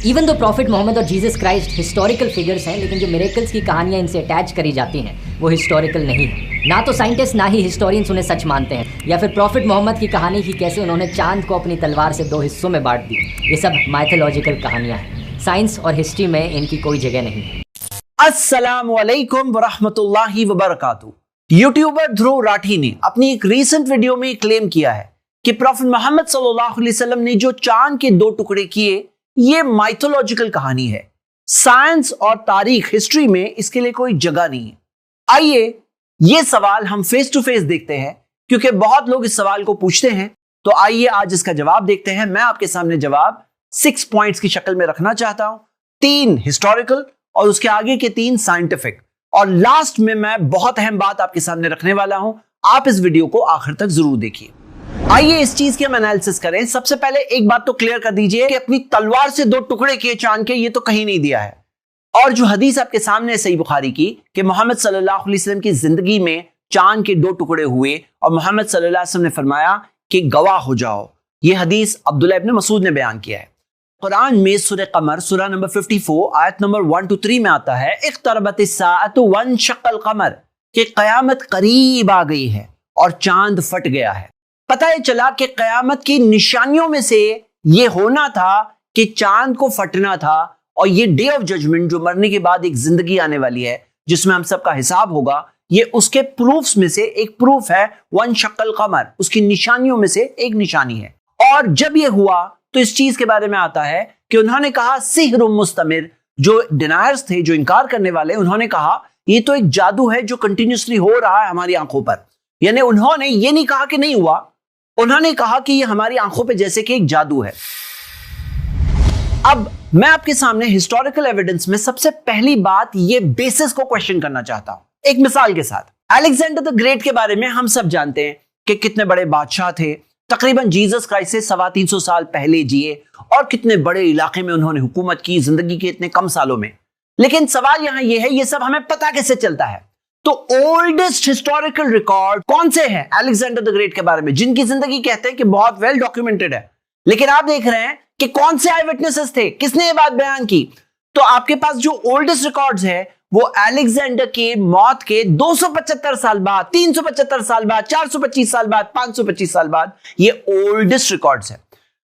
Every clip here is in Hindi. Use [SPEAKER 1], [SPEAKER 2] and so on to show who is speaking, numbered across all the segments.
[SPEAKER 1] इवन दो प्रॉफिट मोहम्मद और जीसस क्राइस्ट हिस्टोरिकल फिगर्स हैं, लेकिन जो मिरेकल्स की कहानियाँ इनसे अटैच करी जाती हैं वो हिस्टोरिकल नहीं है। ना तो साइंटिस्ट ना ही हिस्टोरियंस उन्हें सच मानते हैं, या फिर प्रॉफिट मोहम्मद की कहानी की कैसे उन्होंने चांद को अपनी तलवार से 2 हिस्सों में बांट दी। ये सब माइथोलॉजिकल कहानियाँ हैं, साइंस और हिस्ट्री में इनकी कोई जगह नहीं है।
[SPEAKER 2] अस्सलामु अलैकुम वरहमतुल्लाहि वबरकातुहू। यूट्यूबर ध्रुव राठी ने अपनी एक रीसेंट वीडियो में क्लेम किया है कि प्रॉफिट मोहम्मद सल्लल्लाहु अलैहि वसल्लम ने जो चांद के 2 टुकड़े किए ये माइथोलॉजिकल कहानी है। साइंस और तारीख हिस्ट्री में इसके लिए कोई जगह नहीं है। आइए ये सवाल हम फेस टू फेस देखते हैं, क्योंकि बहुत लोग इस सवाल को पूछते हैं। तो आइए आज इसका जवाब देखते हैं। मैं आपके सामने जवाब 6 पॉइंट्स की शक्ल में रखना चाहता हूं, 3 हिस्टोरिकल और उसके आगे के 3 साइंटिफिक, और लास्ट में मैं बहुत अहम बात आपके सामने रखने वाला हूं। आप इस वीडियो को आखिर तक जरूर देखिए। आइए इस चीज की हम एनालिसिस करें। सबसे पहले एक बात तो क्लियर कर दीजिए कि अपनी तलवार से 2 टुकड़े किए चांद के, ये तो कहीं नहीं दिया है। और जो हदीस आपके सामने है सही बुखारी की कि मोहम्मद सल्लल्लाहु अलैहि वसल्लम की जिंदगी में चांद के 2 टुकड़े हुए और मोहम्मद सल्लल्लाहु अलैहि वसल्लम ने फरमाया कि गवाह हो जाओ। ये हदीस अब्दुल्लाह इब्न मसूद ने बयान किया है। कुरान में सूरह कमर सूरह नंबर 54 आयत नंबर 1 to 3 में आता है, इक़्तरबतिस साअतु वंशक़ल क़मर, कि कयामत करीब आ गई है और चांद फट गया है। पता है चला कि कयामत की निशानियों में से यह होना था कि चांद को फटना था, और ये डे ऑफ जजमेंट जो मरने के बाद एक जिंदगी आने वाली है जिसमें हम सबका हिसाब होगा, ये उसके प्रूफ्स में से एक प्रूफ है। वंशक़ल क़मर उसकी निशानियों में से एक निशानी है। और जब ये हुआ तो इस चीज के बारे में आता है कि उन्होंने कहा सिहरुम मुस्तमिर, जो डिनायर्स थे, जो इनकार करने वाले, उन्होंने कहा ये तो एक जादू है जो कंटिन्यूसली हो रहा है हमारी आंखों पर। यानी उन्होंने ये नहीं कहा कि नहीं हुआ, उन्होंने कहा कि ये हमारी आंखों पे जैसे कि एक जादू है। अब मैं आपके सामने हिस्टोरिकल एविडेंस में सबसे पहली बात ये बेसिस को क्वेश्चन करना चाहता हूं एक मिसाल के साथ। अलेक्जेंडर द ग्रेट के बारे में हम सब जानते हैं कि कितने बड़े बादशाह थे, तकरीबन जीसस क्राइस्ट से 325 साल पहले जिए, और कितने बड़े इलाके में उन्होंने हुकूमत की जिंदगी के इतने कम सालों में। लेकिन सवाल यहां यह है, ये सब हमें पता कैसे चलता है? तो ओल्डेस्ट हिस्टोरिकल रिकॉर्ड कौन से हैं अलेक्जेंडर द ग्रेट के बारे में, जिनकी जिंदगी कहते हैं कि बहुत वेल डॉक्यूमेंटेड है? लेकिन आप देख रहे हैं कि कौन से आई विटनेसेस थे, किसने ये बात बयान की? तो आपके पास जो ओल्डेस्ट रिकॉर्ड्स है वो अलेक्जेंडर के मौत के 275 साल बाद, 375 साल बाद, 425 साल बाद, 525 साल बाद, ये ओल्डेस्ट रिकॉर्ड्स है।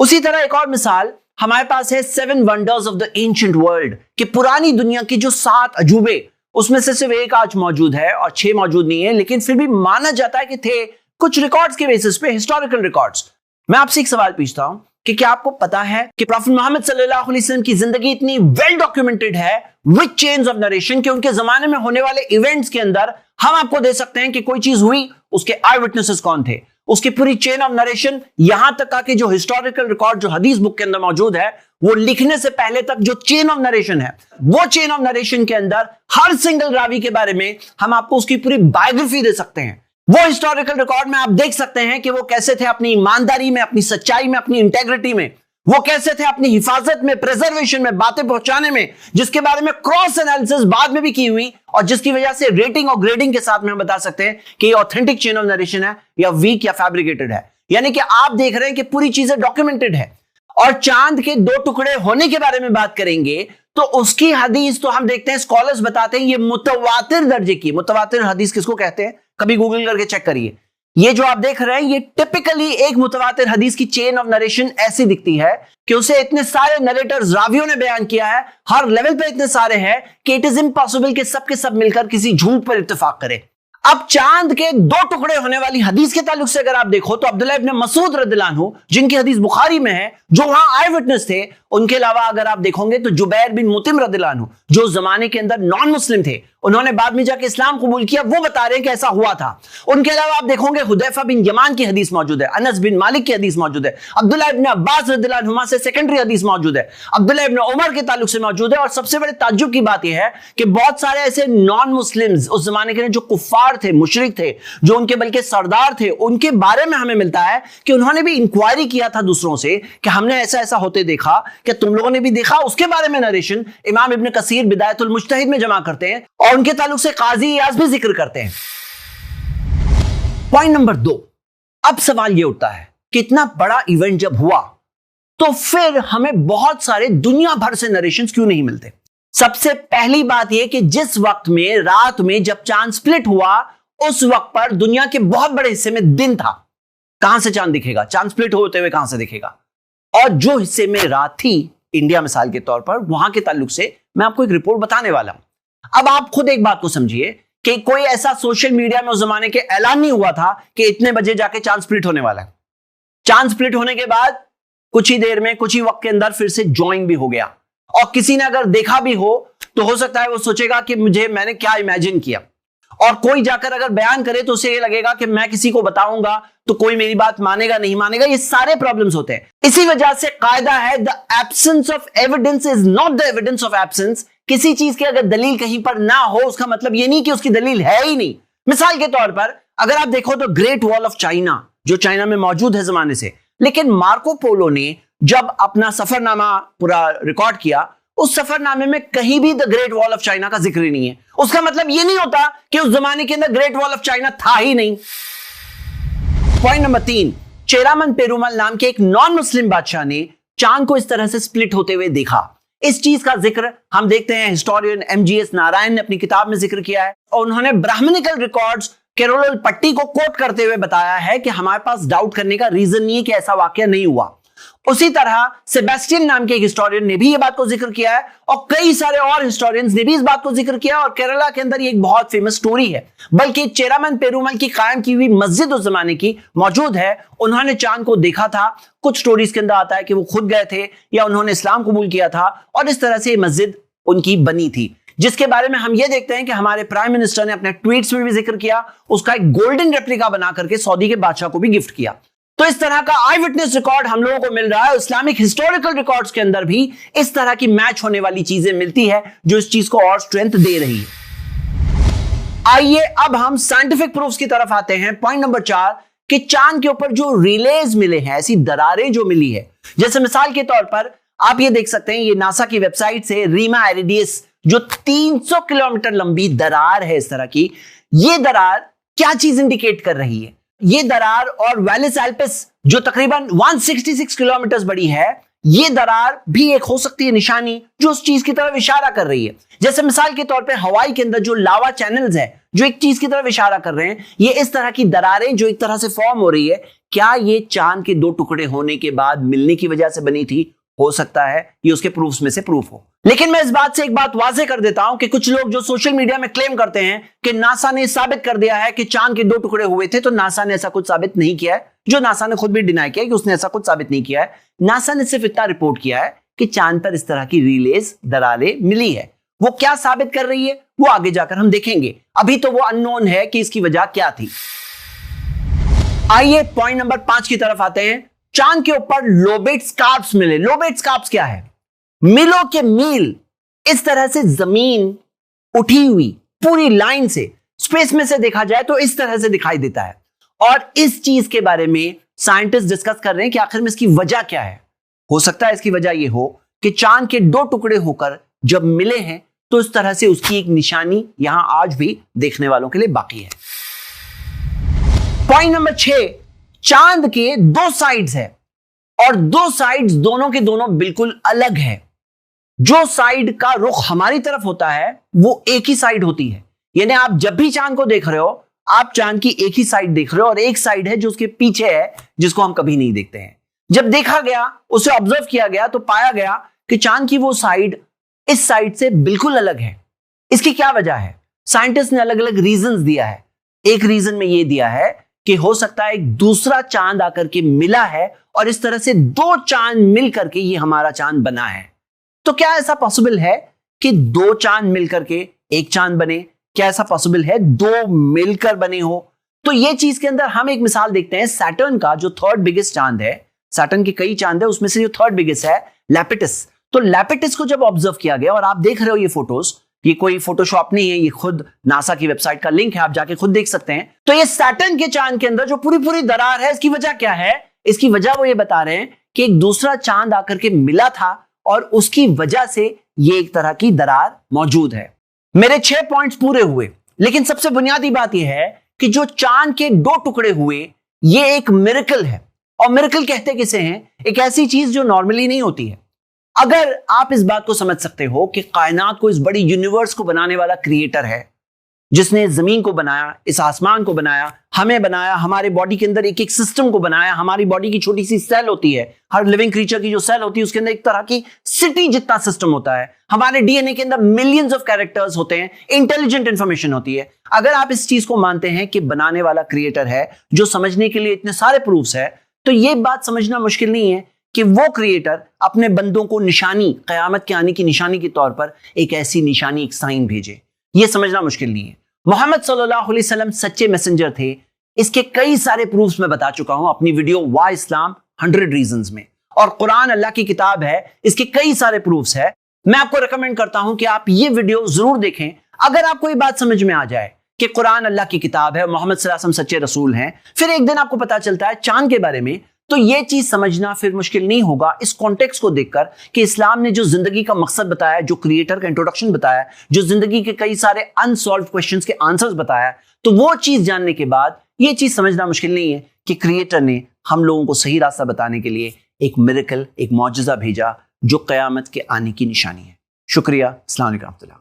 [SPEAKER 2] उसी तरह एक और मिसाल हमारे पास है 7 wonders of the ancient world, कि पुरानी दुनिया की जो 7 अजूबे, उसमें से सिर्फ एक आज मौजूद है और 6 मौजूद नहीं है, लेकिन फिर भी माना जाता है कि थे कुछ रिकॉर्ड्स के बेसिस पे, हिस्टोरिकल रिकॉर्ड्स। मैं आपसे एक सवाल पूछता हूं कि क्या आपको पता है कि प्रॉफिट मोहम्मद सल्लल्लाहु अलैहि वसल्लम की जिंदगी इतनी वेल डॉक्यूमेंटेड है विद चेन्स ऑफ नरेशन कि उनके जमाने में होने वाले इवेंट्स के अंदर हम आपको दे सकते हैं कि कोई चीज हुई, उसके आई विटनेसेस कौन थे, उसकी पूरी चेन ऑफ नरेशन, यहां तक कि जो हिस्टोरिकल रिकॉर्ड जो हदीस बुक के अंदर मौजूद है, वो लिखने से पहले तक जो चेन ऑफ नरेशन है, वो चेन ऑफ नरेशन के अंदर हर सिंगल रावी के बारे में हम आपको उसकी पूरी बायोग्राफी दे सकते हैं। वो हिस्टोरिकल रिकॉर्ड में आप देख सकते हैं कि वो कैसे थे अपनी ईमानदारी में, अपनी सच्चाई में, अपनी इंटेग्रिटी में, वो कैसे थे अपनी हिफाजत में, प्रिजर्वेशन में, बातें पहुंचाने में, जिसके बारे में क्रॉस एनालिसिस बाद में भी की हुई, और जिसकी वजह से रेटिंग और ग्रेडिंग के साथ में हम बता सकते हैं कि ये ऑथेंटिक चेन ऑफ नरेशन है या वीक या फैब्रिकेटेड है। यानी कि आप देख रहे हैं कि पूरी चीजें डॉक्यूमेंटेड है। और चांद के 2 टुकड़े होने के बारे में बात करेंगे तो उसकी हदीस तो हम देखते हैं, स्कॉलर्स बताते हैं ये मुतवातिर दर्जे की। मुतवातिर हदीस किसको कहते हैं? कभी गूगल करके चेक करिए। ये जो आप देख रहे हैं ये टिपिकली एक मुतवातिर हदीस की चेन ऑफ नरेशन ऐसी दिखती है कि उसे इतने सारे नरेटर्स, रावियों ने बयान किया है, हर लेवल पे इतने सारे हैं कि इट इज इम्पॉसिबल कि सब के सब मिलकर किसी झूठ पर इत्तेफाक करें। अब चांद के 2 टुकड़े होने वाली हदीस के ताल्लुक से अगर आप देखो तो अब्दुल्लाह इब्न मसूद रदियल्लाहु अन्हु, जिनकी हदीस बुखारी में है, जो वहां आई विटनेस थे, उनके अलावा अगर आप देखोगे तो जुबैर बिन मुतिम रदियल्लाहु अन्हु, जो जमाने के अंदर नॉन मुस्लिम थे, उन्होंने बाद में जाके इस्लाम कबूल किया, वो बता रहे हैं कि ऐसा हुआ था। उनके अलावा आप देखोगे हुदैफा बिन यमान की हदीस मौजूद है, अनस बिन मालिक की हदीस मौजूद है, अब्दुल्लाह इब्न अब्बास रदियल्लाहु अन्हुमा से सेकेंडरी हदीस मौजूद है, अब्दुल्लाह इब्न उमर के ताल्लुक से मौजूद है। और सबसे बड़े ताज्जुब की बात यह है कि बहुत सारे ऐसे नॉन मुस्लिम्स उस जमाने के जो कुफ्फार थे, मुशरिक थे, जो उनके बल्कि सरदार थे, उनके बारे में हमें मिलता है कि उन्होंने भी इंक्वायरी किया था दूसरों से कि हमने ऐसा ऐसा होते देखा, कि तुम लोगों ने भी देखा? उसके बारे में नरेशन इमाम इब्न कसीर बिदायतुल मुज्तहिद में जमा करते हैं, और उनके ताल्लुक से काजी इयाज भी जिक्र करते हैं। पॉइंट नंबर 2, अब सवाल यह उठता है कि इतना बड़ा इवेंट जब हुआ तो फिर हमें बहुत सारे दुनिया भर से नरेशंस क्यों नहीं मिलते? सबसे पहली बात यह कि जिस वक्त में रात में जब चांद स्प्लिट हुआ, उस वक्त पर दुनिया के बहुत बड़े हिस्से में दिन था। कहां से चांद दिखेगा? चांद स्प्लिट होते हुए कहां से दिखेगा? और जो हिस्से में रात थी, इंडिया मिसाल के तौर पर, वहां के ताल्लुक से मैं आपको एक रिपोर्ट बताने वाला हूं। अब आप खुद एक बात को समझिए कि कोई ऐसा सोशल मीडिया में उस जमाने के ऐलान नहीं हुआ था कि इतने बजे जाके चांद स्प्लिट होने वाला है। चांद स्प्लिट होने के बाद कुछ ही देर में, कुछ ही वक्त के अंदर फिर से ज्वाइन भी हो गया। और किसी ने अगर देखा भी हो तो हो सकता है वो सोचेगा कि मैंने क्या इमेजिन किया। और कोई जाकर अगर बयान करे तो उसे ये लगेगा कि मैं किसी को बताऊंगा तो कोई मेरी बात मानेगा नहीं मानेगा। ये सारे प्रॉब्लम्स होते हैं। इसी वजह से कायदा है, the absence of evidence is not the evidence of absence. किसी चीज की अगर दलील कहीं पर ना हो, उसका मतलब ये नहीं कि उसकी दलील है ही नहीं। मिसाल के तौर पर अगर आप देखो तो ग्रेट वॉल ऑफ चाइना, जो चाइना में मौजूद है जमाने से, लेकिन मार्को पोलो ने जब अपना सफरनामा पूरा रिकॉर्ड किया, उस सफरनामे में कहीं भी the great wall of China का जिक्र ही नहीं है। उसका मतलब यह नहीं होता कि उस जमाने के अंदर ग्रेट वॉल ऑफ चाइना था ही नहीं। पॉइंट नंबर 3, चेरामन पेरुमल नाम के एक नॉन मुस्लिम बादशाह ने चांद को इस तरह से स्प्लिट होते हुए देखा। इस चीज का जिक्र हम देखते हैं हिस्टोरियन MGS नारायण ने अपनी किताब में जिक्र किया है, और उन्होंने ब्राह्मणिकल रिकॉर्ड्स केरोल पट्टी को कोट करते हुए बताया है कि हमारे पास डाउट करने का रीजन नहीं है कि ऐसा वाकया नहीं हुआ। उसी तरह सेबेस्टियन नाम के एक हिस्टोरियन ने भी यह बात को जिक्र किया है, और कई सारे और हिस्टोरियंस ने भी इस बात को जिक्र किया। और केरला के अंदर ये एक बहुत फेमस स्टोरी है, बल्कि चेरामन पेरुमल की कायम की हुई मस्जिद उस जमाने की मौजूद है। उन्होंने चांद को देखा था। कुछ स्टोरीज के अंदर आता है कि वो खुद गए थे या उन्होंने इस्लाम कबूल किया था, और इस तरह से मस्जिद उनकी बनी थी, जिसके बारे में हम ये देखते हैं कि हमारे प्राइम मिनिस्टर ने अपने ट्वीट्स में भी जिक्र किया। उसका एक गोल्डन रेप्लिका बना करके सऊदी के बादशाह को भी गिफ्ट किया। तो इस तरह का आई विटनेस रिकॉर्ड हम लोगों को मिल रहा है। इस्लामिक हिस्टोरिकल रिकॉर्ड्स के अंदर भी इस तरह की मैच होने वाली चीजें मिलती है, जो इस चीज को और स्ट्रेंथ दे रही है। आइए अब हम साइंटिफिक प्रूफ्स की तरफ आते हैं। पॉइंट नंबर 4, कि चांद के ऊपर जो रिलेज मिले हैं, ऐसी दरारें जो मिली है, जैसे मिसाल के तौर पर आप ये देख सकते हैं, ये नासा की वेबसाइट से रीमा एरिडियस, जो 300 किलोमीटर लंबी दरार है इस तरह की, ये दरार क्या चीज इंडिकेट कर रही है? ये दरार और वैलिस एल्पिस जो तकरीबन 166 किलोमीटर बड़ी है, ये दरार भी एक हो सकती है निशानी जो उस चीज की तरफ इशारा कर रही है। जैसे मिसाल के तौर पे हवाई के अंदर जो लावा चैनल्स है, जो एक चीज की तरफ इशारा कर रहे हैं, ये इस तरह की दरारें जो एक तरह से फॉर्म हो रही है, क्या ये चांद के 2 टुकड़े होने के बाद मिलने की वजह से बनी थी? हो सकता है ये उसके प्रूफ्स में से प्रूफ हो। लेकिन मैं इस बात से एक बात वाजे कर देता हूं कि कुछ लोग जो सोशल मीडिया में क्लेम करते हैं कि नासा ने साबित कर दिया है कि चांद के 2 टुकड़े हुए थे, तो नासा ने ऐसा कुछ साबित नहीं किया है। जो नासा ने खुद भी डिनाई किया कि उसने ऐसा कुछ साबित नहीं किया है। नासा ने सिर्फ इतना रिपोर्ट किया है कि चांद पर इस तरह की रिलेज दरारें मिली है। वो क्या साबित कर रही है वो आगे जाकर हम देखेंगे। अभी तो वो अननोन है कि इसकी वजह क्या थी। आइए पॉइंट नंबर 5 की तरफ आते हैं। चांद के ऊपर लोबेट स्कार्प्स मिले। लोबेट स्कार्प्स क्या है? मीलों के मील इस तरह से जमीन उठी हुई पूरी लाइन से, स्पेस में से देखा जाए तो इस तरह से दिखाई देता है। और इस चीज के बारे में साइंटिस्ट डिस्कस कर रहे हैं कि आखिर में इसकी वजह क्या है। हो सकता है इसकी वजह यह हो कि चांद के 2 टुकड़े होकर जब मिले हैं तो इस तरह से उसकी एक निशानी यहां आज भी देखने वालों के लिए बाकी है। पॉइंट नंबर 6, चांद के 2 साइड्स है, और 2 साइड्स दोनों के दोनों बिल्कुल अलग है। जो साइड का रुख हमारी तरफ होता है वो एक ही साइड होती है, यानी आप जब भी चांद को देख रहे हो आप चांद की एक ही साइड देख रहे हो, और एक साइड है जो उसके पीछे है जिसको हम कभी नहीं देखते हैं। जब देखा गया, उसे ऑब्जर्व किया गया, तो पाया गया कि चांद की वो साइड इस साइड से बिल्कुल अलग है। इसकी क्या वजह है? साइंटिस्ट ने अलग अलग रीजंस दिया है। एक रीजन में यह दिया है कि हो सकता है एक दूसरा चांद आकर के मिला है, और इस तरह से 2 चांद मिल करके ये हमारा चांद बना है। तो क्या ऐसा पॉसिबल है कि 2 चांद मिलकर के एक चांद बने? क्या ऐसा पॉसिबल है 2 मिलकर बने हो? तो ये चीज के अंदर हम एक मिसाल देखते हैं सैटर्न का, जो 3rd बिगेस्ट चांद है। सैटर्न के कई चांद है, उसमें से जो 3rd बिगेस्ट है लैपिटस। तो लैपिटस को जब ऑब्जर्व किया गया, और आप देख रहे हो ये फोटोज, ये कोई फोटोशॉप नहीं है, ये खुद नासा की वेबसाइट का लिंक है, आप जाके खुद देख सकते हैं। तो ये सैटर्न के चांद के अंदर जो पूरी दरार है, इसकी वजह क्या है? इसकी वजह वो ये बता रहे हैं कि एक दूसरा चांद आकर के मिला था, और उसकी वजह से ये एक तरह की दरार मौजूद है। मेरे 6 पॉइंट्स पूरे हुए, लेकिन सबसे बुनियादी बात यह है कि जो चांद के 2 टुकड़े हुए, ये एक मिरेकल है। और मिरेकल कहते किसे हैं? एक ऐसी चीज जो नॉर्मली नहीं होती है। अगर आप इस बात को समझ सकते हो कि कायनात को, इस बड़ी यूनिवर्स को बनाने वाला क्रिएटर है, जिसने जमीन को बनाया, इस आसमान को बनाया, हमें बनाया, हमारे बॉडी के अंदर एक एक सिस्टम को बनाया, हमारी बॉडी की छोटी सी सेल होती है, हर लिविंग क्रीचर की जो सेल होती है उसके अंदर एक तरह की सिटी जितना सिस्टम होता है, हमारे डीएनए के अंदर मिलियंस ऑफ कैरेक्टर्स होते हैं, इंटेलिजेंट इंफॉर्मेशन होती है। अगर आप इस चीज को मानते हैं कि बनाने वाला क्रिएटर है, जो समझने के लिए इतने सारे प्रूफ्स है, तो यह बात समझना मुश्किल नहीं है कि वो क्रिएटर अपने बंदों को निशानी, कयामत के आने की निशानी के तौर पर एक ऐसी निशानी, एक साइन भेजे। यह समझना मुश्किल नहीं है। मोहम्मद सल्लल्लाहु अलैहि वसल्लम सच्चे मैसेंजर थे, इसके कई सारे प्रूफ्स मैं बता चुका हूं अपनी वीडियो वाई इस्लाम 100 रीजंस में। और कुरान अल्लाह की किताब है, इसके कई सारे प्रूफ्स है। मैं आपको रिकमेंड करता हूं कि आप ये वीडियो जरूर देखें। अगर आपको ये बात समझ में आ जाए कि कुरान अल्लाह की किताब है, मोहम्मद सल्लल्लाहु अलैहि वसल्लम सच्चे रसूल हैं, फिर एक दिन आपको पता चलता है चांद के बारे में, तो यह चीज समझना फिर मुश्किल नहीं होगा इस कॉन्टेक्स्ट को देखकर कि इस्लाम ने जो जिंदगी का मकसद बताया, जो क्रिएटर का इंट्रोडक्शन बताया, जो जिंदगी के कई सारे अनसॉल्व क्वेश्चंस के आंसर्स बताया, तो वो चीज जानने के बाद यह चीज समझना मुश्किल नहीं है कि क्रिएटर ने हम लोगों को सही रास्ता बताने के लिए एक मिरेकल, एक मौजज़ा भेजा जो कयामत के आने की निशानी है। शुक्रिया। अस्सलाम वालेकुम।